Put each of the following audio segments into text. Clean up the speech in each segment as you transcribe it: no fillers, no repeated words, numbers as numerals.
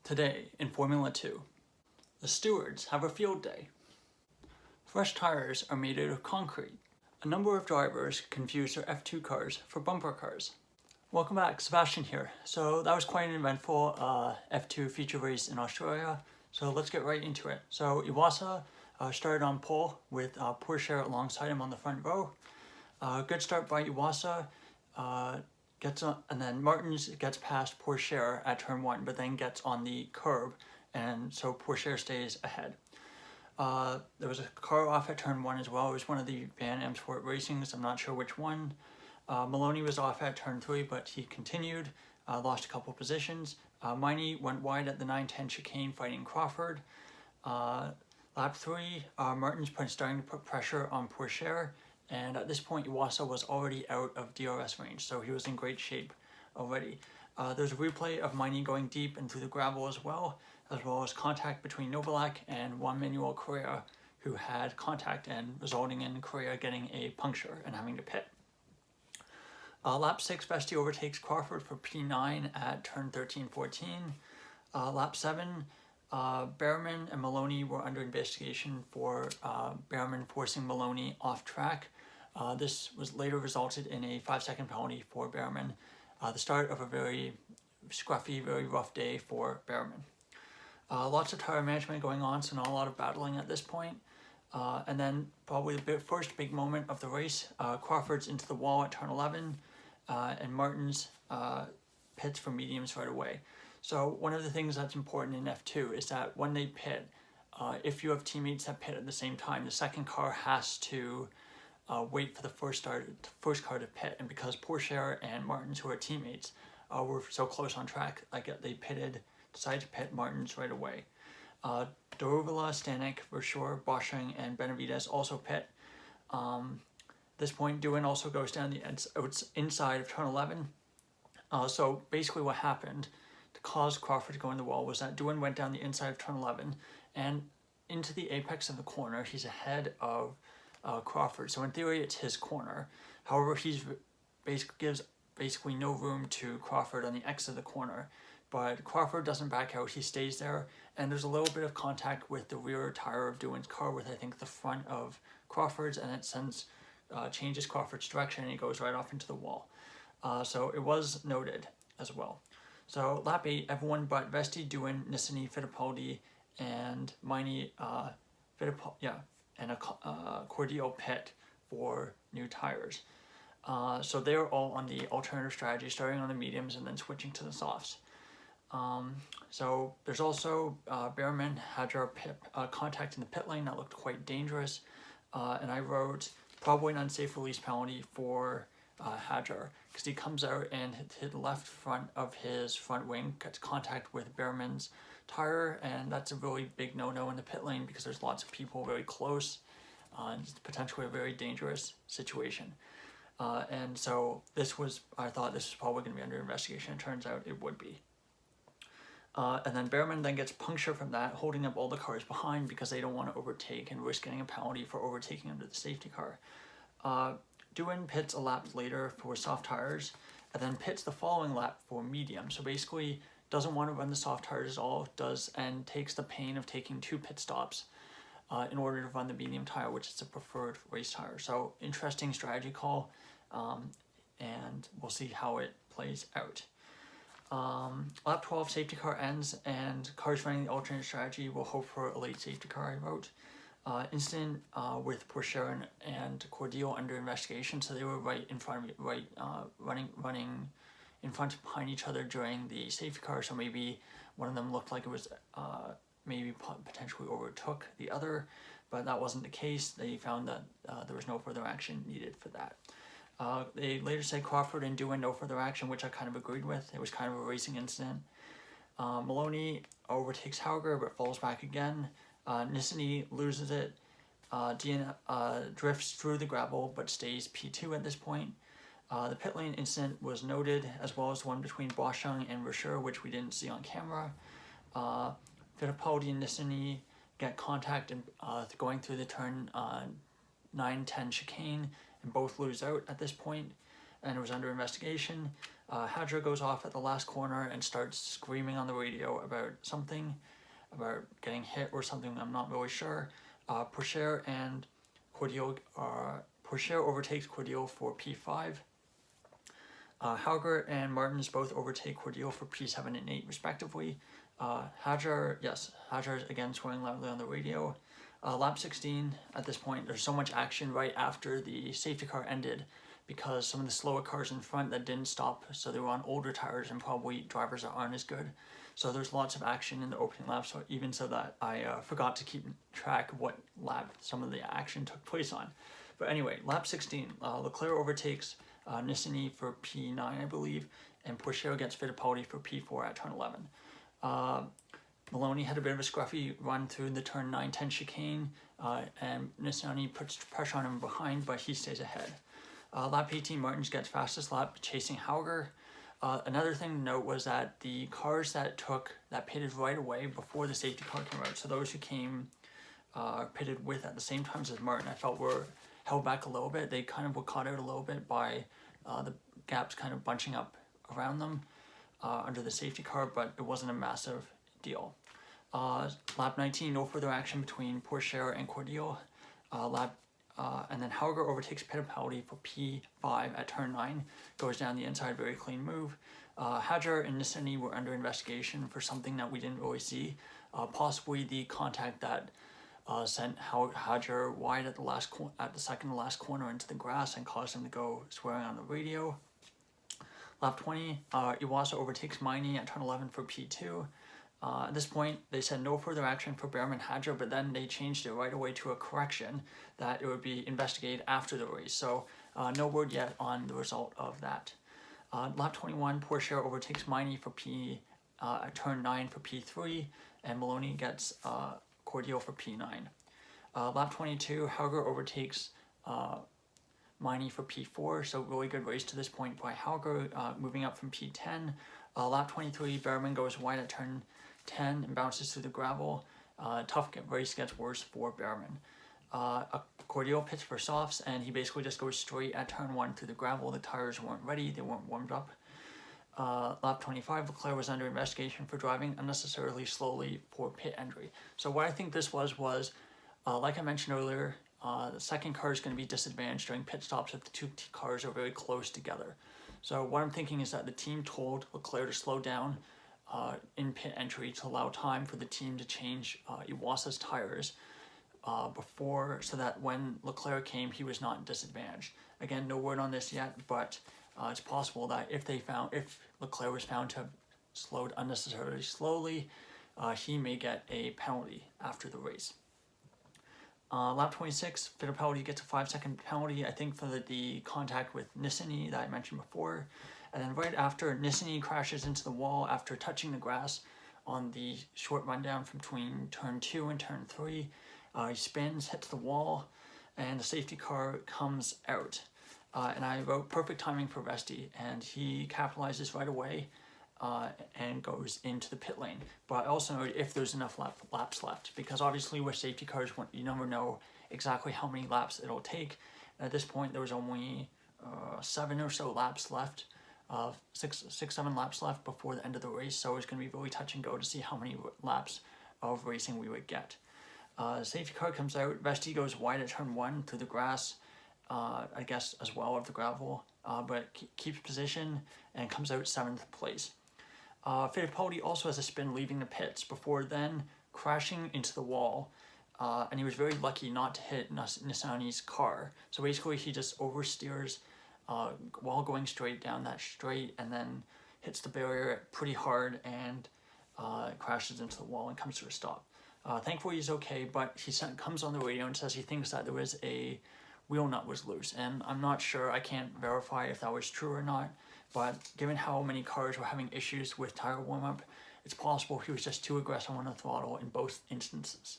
Today in Formula 2, the stewards have a field day. Fresh tires are made out of concrete. A number of drivers confuse their F2 cars for bumper cars. Welcome back, Sebastian here. So that was quite an eventful F2 feature race in Australia. So let's get right into it. So Iwasa started on pole with Porsche alongside him on the front row. Good start by Iwasa. And then Martins gets past Porsche at turn 1, but then gets on the curb, and so Porsche stays ahead. There was a car off at turn 1 as well. It was one of the Van M Sport Racings, I'm not sure which one. Maloney was off at turn 3, but he continued, lost a couple positions. Miney went wide at the 9-10 chicane fighting Crawford. Lap 3, Martins starting to put pressure on Porsche. And at this point, Iwasa was already out of DRS range, so he was in great shape already. There's a replay of Miney going deep and through the gravel as well as contact between Novalak and Juan Manuel Correa, who had contact and resulting in Correa getting a puncture and having to pit. Lap 6, Vesti overtakes Crawford for P9 at turn 13-14. Lap 7, Behrman and Maloney were under investigation for Behrman forcing Maloney off track. This was later resulted in a 5-second penalty for Behrman. The start of a very scruffy, very rough day for Behrman. Lots of tire management going on, so not a lot of battling at this point. And then probably the first big moment of the race, Crawford's into the wall at turn 11, and Martins pits for mediums right away. So one of the things that's important in F2 is that when they pit, if you have teammates that pit at the same time, the second car has to wait for the first car to pit. And because Porsche and Martins, who are teammates, were so close on track, they decided to pit Martins right away. Daruvala, Stanek, Verschoor, Boschung, and Benavides also pit. At this point, Doohan also goes down the inside of turn 11. So basically what happened to cause Crawford to go in the wall was that Doohan went down the inside of turn 11 and into the apex of the corner. He's ahead of Crawford, so in theory it's his corner. However, he gives basically no room to Crawford on the exit of the corner, but Crawford doesn't back out, he stays there, and there's a little bit of contact with the rear tire of Doohan's car with I think the front of Crawford's, and it changes Crawford's direction and he goes right off into the wall. So it was noted as well. So lap 8, everyone but Vesti, Doohan, Nissany, Fittipaldi, and Miney, and a Cordial pit for new tires. So they're all on the alternative strategy, starting on the mediums and then switching to the softs. So there's also Behrman had our contact in the pit lane that looked quite dangerous, and I wrote probably an unsafe release penalty for Hajar, because he comes out and hit the left front of his front wing, gets contact with Behrman's tire, and that's a really big no-no in the pit lane because there's lots of people very close, and it's potentially a very dangerous situation. And so I thought this was probably going to be under investigation. It turns out it would be. And then Behrman then gets puncture from that, holding up all the cars behind because they don't want to overtake and risk getting a penalty for overtaking under the safety car. Doohan pits a lap later for soft tires, and then pits the following lap for medium. So basically doesn't want to run the soft tires at all, and takes the pain of taking 2 pit stops in order to run the medium tire, which is a preferred race tire. So interesting strategy call, and we'll see how it plays out. Lap 12, safety car ends, and cars running the alternate strategy will hope for a late safety car, I wrote. Incident with Porsche and Cordial under investigation, so they were right in front of running in front of behind each other during the safety car, so maybe one of them looked like it was maybe potentially overtook the other, but that wasn't the case. They found that there was no further action needed for that. They later said Crawford and Doohan no further action, which I kind of agreed with. It was kind of a racing incident. Maloney overtakes Hauger but falls back again. Nissany loses it. Dean drifts through the gravel but stays P2 at this point. The pit lane incident was noted, as well as the one between Boschung and Verschoor, which we didn't see on camera. Fittipaldi and Nissany get contact and going through the turn 9-10 chicane, and both lose out at this point, and it was under investigation. Hadjar goes off at the last corner and starts screaming on the radio about something, about getting hit or something, I'm not really sure. Pourchaire and Cordial, Pourchaire overtakes Cordial for P5. Hauger and Martins both overtake Cordial for P7 and 8 respectively. Hadjar is again swearing loudly on the radio. Lap 16, at this point, there's so much action right after the safety car ended because some of the slower cars in front that didn't stop, so they were on older tires and probably drivers that aren't as good. So there's lots of action in the opening lap, so even so that I forgot to keep track of what lap some of the action took place on. But anyway, lap 16, Leclerc overtakes Nissany for P9, I believe, and Pourchaire gets Fittipaldi for P4 at turn 11. Maloney had a bit of a scruffy run through the turn 9-10 chicane, and Nissany puts pressure on him behind, but he stays ahead. Lap 18, Martins gets fastest lap, chasing Hauger. Another thing to note was that the cars that pitted right away before the safety car came out, so those who came pitted with at the same time as Martin, I felt were held back a little bit. They kind of were caught out a little bit by the gaps kind of bunching up around them under the safety car, but it wasn't a massive deal. Lap 19, no further action between Pourchaire and Cordial. And then Hauger overtakes Fittipaldi for P5 at turn 9, goes down the inside, very clean move. Hadjar and Nissany were under investigation for something that we didn't really see, possibly the contact that sent Hadjar wide at the second to last corner into the grass and caused him to go swearing on the radio. Lap 20, Iwasa overtakes Miney at turn 11 for P2. At this point, they said no further action for Behrman Hadjar, but then they changed it right away to a correction that it would be investigated after the race. So no word yet on the result of that. Lap 21, Pourchaire overtakes Miney for at turn 9 for P3, and Maloney gets Cordial for P9. Lap 22, Hauger overtakes Miney for P4, so really good race to this point by Hauger, moving up from P10. Lap 23, Behrman goes wide at turn 10 and bounces through the gravel. Tough race gets worse for Behrman. Cordial pits for softs, and he basically just goes straight at turn 1 through the gravel. The tires weren't ready, they weren't warmed up. Lap 25, Leclerc was under investigation for driving unnecessarily slowly for pit entry. So what I think this was like I mentioned earlier, the second car is going to be disadvantaged during pit stops if the two cars are very close together. So what I'm thinking is that the team told Leclerc to slow down in pit entry to allow time for the team to change Iwasa's tires so that when Leclerc came, he was not disadvantaged. Again, no word on this yet, but it's possible that if Leclerc was found to have slowed unnecessarily slowly, he may get a penalty after the race. Lap 26, Fittipaldi gets a 5-second penalty, I think, for the contact with Nissany that I mentioned before. And then right after, Nissany crashes into the wall after touching the grass on the short rundown from between turn 2 and turn 3. He spins, hits the wall, and the safety car comes out. And I wrote perfect timing for Vesti, and he capitalizes right away and goes into the pit lane. But I also noted if there's enough laps left, because obviously with safety cars, you never know exactly how many laps it'll take. And at this point, there was only 7 or so laps left, 7 laps left before the end of the race, so it's going to be really touch and go to see how many laps of racing we would get. Safety car comes out, Vesti goes wide at turn 1 through the grass, I guess as well of the gravel, but keeps position and comes out 7th place. Fittipaldi also has a spin leaving the pits before then crashing into the wall, and he was very lucky not to hit Nissany's car. So basically he just oversteers while going straight down that straight and then hits the barrier pretty hard and crashes into the wall and comes to a stop. Thankfully he's okay, but he comes on the radio and says he thinks that there was a wheel nut was loose, and I'm not sure, I can't verify if that was true or not, but given how many cars were having issues with tire warm-up, it's possible he was just too aggressive on the throttle in both instances.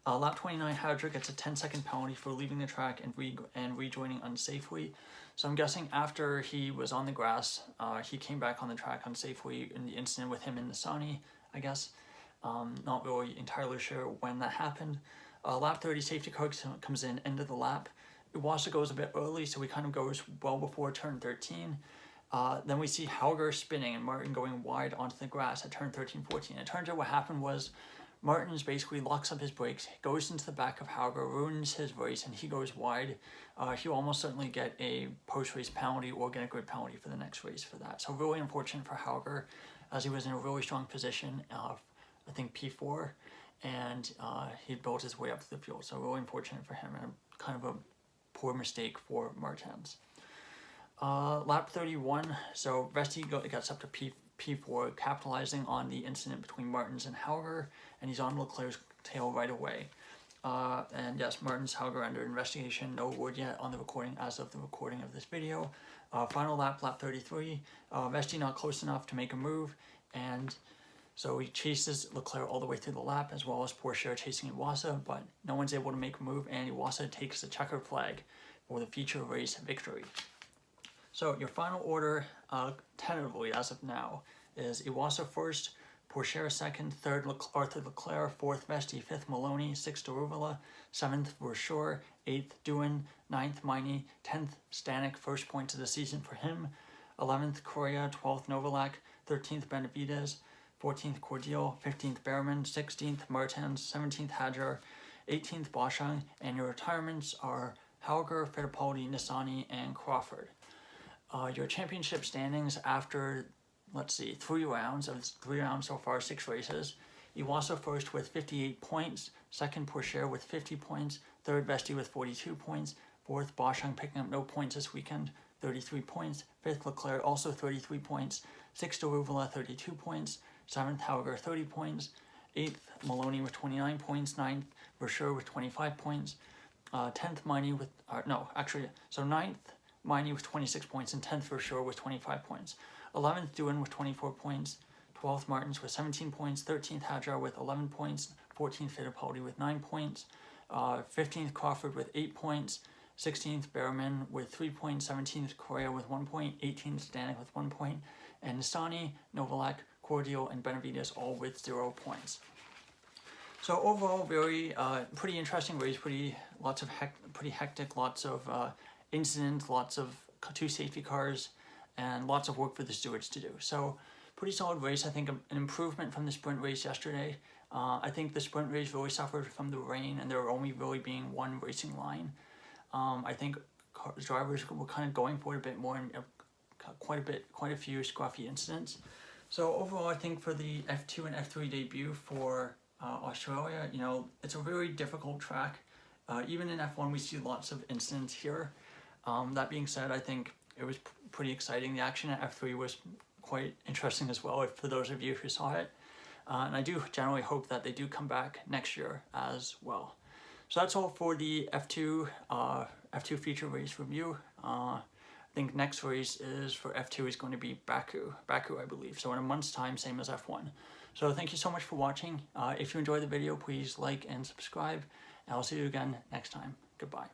Lap 29, Hadjar gets a 10-second penalty for leaving the track and rejoining unsafely. So I'm guessing after he was on the grass, he came back on the track unsafely in the incident with him and Nissany, I guess. Not really entirely sure when that happened. Lap 30, safety car comes in, end of the lap. Iwasa goes a bit early, so he kind of goes well before turn 13. Then we see Hauger spinning and Martin going wide onto the grass at turn 13-14. It turns out what happened was Martin's basically locks up his brakes, goes into the back of Hauger, ruins his race, and he goes wide. He'll almost certainly get a post-race penalty or get a grid penalty for the next race for that. So really unfortunate for Hauger, as he was in a really strong position, I think P4, and he built his way up to the field. So really unfortunate for him, and kind of a poor mistake for Martins. Lap 31, so Vesti gets up to P4, capitalizing on the incident between Martins and Hauger, and he's on Leclerc's tail right away. And yes, Martins, Hauger under investigation, no word yet on the recording as of the recording of this video. Final lap, lap 33, Vesti not close enough to make a move, and so he chases Leclerc all the way through the lap, as well as Porsche chasing Iwasa, but no one's able to make a move, and Iwasa takes the checkered flag for the feature race victory. So your final order, tentatively as of now, is Iwasa first, Porsche second, third Arthur Leclerc, fourth Vesti, fifth Maloney, sixth Daruvula, seventh Versure, eighth Doohan, ninth Miney, 10th Stanek, first points of the season for him, 11th Correa, 12th Novalak, 13th Benavides, 14th Cordial, 15th Behrman, 16th Martins, 17th Hadjar, 18th Boschung, and your retirements are Hauger, Fittipaldi, Nissany, and Crawford. Your championship standings after, let's see, 3 rounds so far, 6 races. Iwasa first with 58 points, second Porsche with 50 points, third Vesti with 42 points, fourth Boschung picking up no points this weekend, 33 points, fifth Leclerc also 33 points, sixth Daruvula 32 points, seventh Hauger 30 points, eighth Maloney with 29 points, ninth Versure with 25 points, 10th Miney with, ninth Miney with 26 points, and 10th Versure with 25 points. 11th Doohan with 24 points, 12th Martins with 17 points, 13th Hadjar with 11 points, 14th Fittipaldi with 9 points, 15th Crawford with 8 points, 16th Behrman with 3 points, 17th Correa with 1 point, 18th Stanek with 1 point, and Nissany, Novalak, Cordial, and Benavides all with 0 points. So overall, very pretty interesting race, pretty hectic, lots of incidents, lots of 2 safety cars, and lots of work for the stewards to do. So pretty solid race. I think an improvement from the sprint race yesterday. I think the sprint race really suffered from the rain, and there only really being one racing line. I think drivers were kind of going for it a bit more, and quite a few scruffy incidents. So overall, I think for the F2 and F3 debut for Australia, it's a very difficult track. Even in F1, we see lots of incidents here. That being said, I think it was pretty exciting. The action at F3 was quite interesting as well, for those of you who saw it. And I do generally hope that they do come back next year as well. So that's all for the F2 feature race review. I think next race is for F2 is going to be Baku, I believe. So in a month's time, same as F1. So thank you so much for watching. If you enjoyed the video, please like and subscribe. And I'll see you again next time. Goodbye.